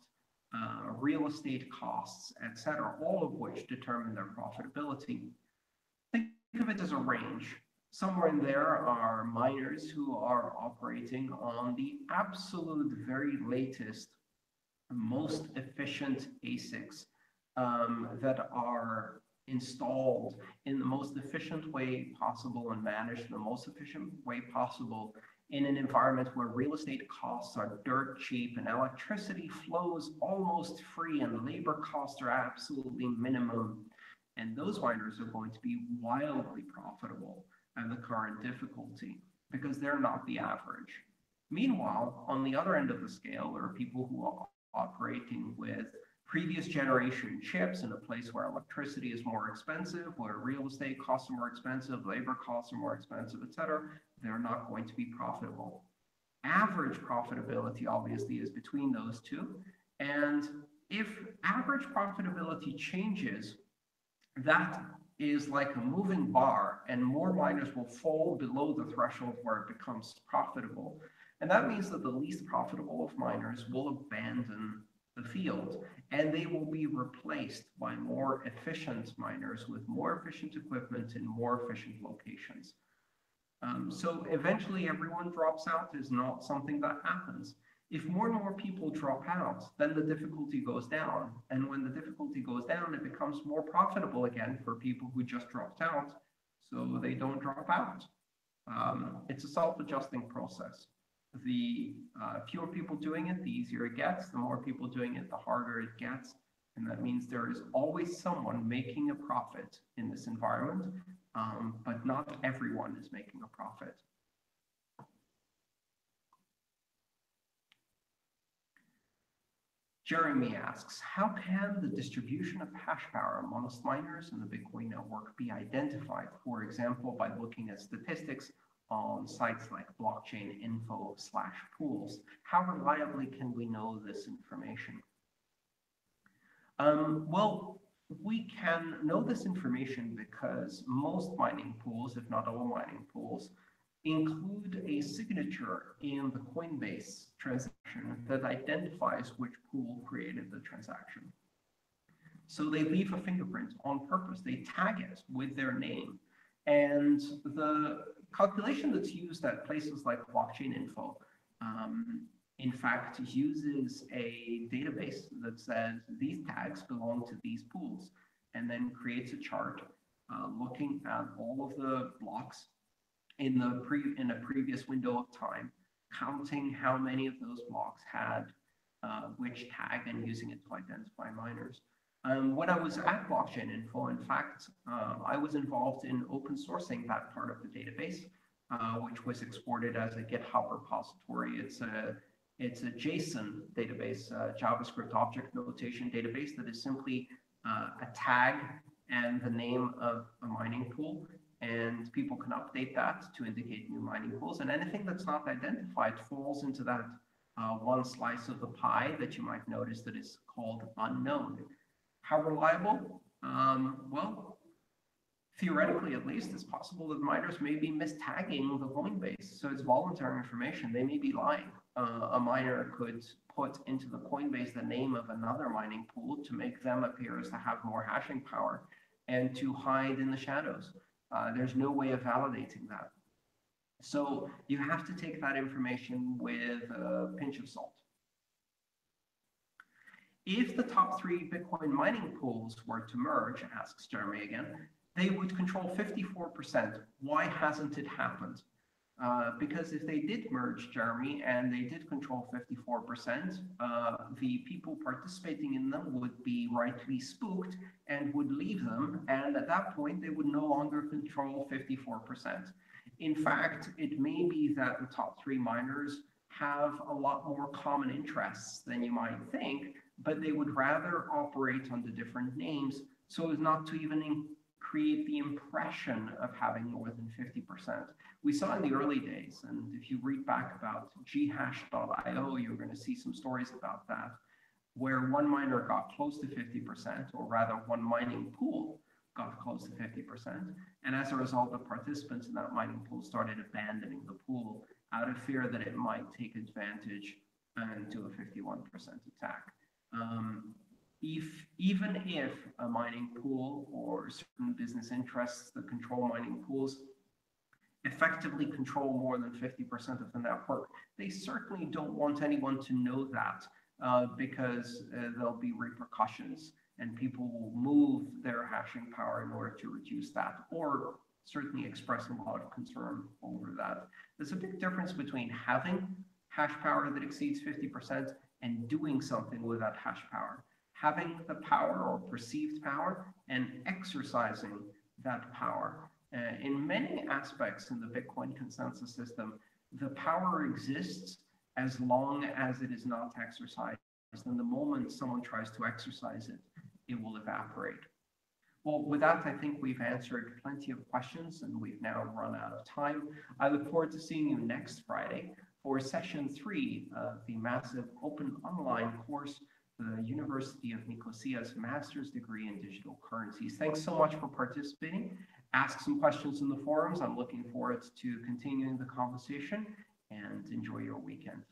real estate costs, etc., all of which determine their profitability. Think of it as a range. Somewhere in there are miners who are operating on the absolute very latest, most efficient ASICs that are installed in the most efficient way possible and managed in the most efficient way possible in an environment where real estate costs are dirt cheap and electricity flows almost free and labor costs are absolutely minimum. And those miners are going to be wildly profitable at the current difficulty because they're not the average. Meanwhile, on the other end of the scale, there are people who are operating with previous generation chips in a place where electricity is more expensive, where real estate costs are more expensive, labor costs are more expensive, etc. They're not going to be profitable. Average profitability obviously is between those two. And if average profitability changes, that is like a moving bar, and more miners will fall below the threshold where it becomes profitable. And that means that the least profitable of miners will abandon the field, and they will be replaced by more efficient miners with more efficient equipment in more efficient locations. So eventually everyone drops out is not something that happens. If more and more people drop out, then the difficulty goes down. And when the difficulty goes down, it becomes more profitable again for people who just dropped out, so they don't drop out. It's a self-adjusting process. The fewer people doing it, the easier it gets. The more people doing it, the harder it gets. And that means there is always someone making a profit in this environment, but not everyone is making a profit. Jeremy asks, how can the distribution of hash power amongst miners in the Bitcoin network be identified, for example, by looking at statistics on sites like blockchain info/pools? How reliably can we know this information? Well, we can know this information because most mining pools, if not all mining pools, include a signature in the Coinbase transaction that identifies which pool created the transaction. So they leave a fingerprint on purpose. They tag it with their name. And the calculation that's used at places like Blockchain Info, in fact, uses a database that says these tags belong to these pools, and then creates a chart looking at all of the blocks in a previous window of time, counting how many of those blocks had which tag, and using it to identify miners. When I was at Blockchain Info, in fact, I was involved in open sourcing that part of the database, which was exported as a GitHub repository. It's a JSON database, JavaScript object notation database that is simply a tag and the name of a mining pool. And people can update that to indicate new mining pools. And anything that's not identified falls into that one slice of the pie that you might notice that is called unknown. How reliable? Well, theoretically, at least, it's possible that miners may be mistagging the Coinbase. So it's voluntary information. They may be lying. A miner could put into the Coinbase the name of another mining pool to make them appear as to have more hashing power and to hide in the shadows. There's no way of validating that. So you have to take that information with a pinch of salt. If the top 3 Bitcoin mining pools were to merge, asks Jeremy again, they would control 54%. Why hasn't it happened? Because if they did merge, Jeremy, and they did control 54%, the people participating in them would be rightly spooked and would leave them. And at that point, they would no longer control 54%. In fact, it may be that the top 3 miners have a lot more common interests than you might think, but they would rather operate under different names so as not to even create the impression of having more than 50%. We saw in the early days, and if you read back about ghash.io, you're going to see some stories about that, where one miner got close to 50%, or rather one mining pool got close to 50%. And as a result, the participants in that mining pool started abandoning the pool out of fear that it might take advantage and do a 51% attack. Even if a mining pool or certain business interests that control mining pools effectively control more than 50% of the network, they certainly don't want anyone to know that because there'll be repercussions and people will move their hashing power in order to reduce that, or certainly expressing a lot of concern over that. There's a big difference between having hash power that exceeds 50% and doing something with that hash power. Having the power or perceived power and exercising that power. In many aspects in the Bitcoin consensus system, the power exists as long as it is not exercised. And the moment someone tries to exercise it, it will evaporate. Well, with that, I think we've answered plenty of questions and we've now run out of time. I look forward to seeing you next Friday for session 3 of the massive open online course, the University of Nicosia's master's degree in digital currencies. Thanks so much for participating. Ask some questions in the forums. I'm looking forward to continuing the conversation, and enjoy your weekend.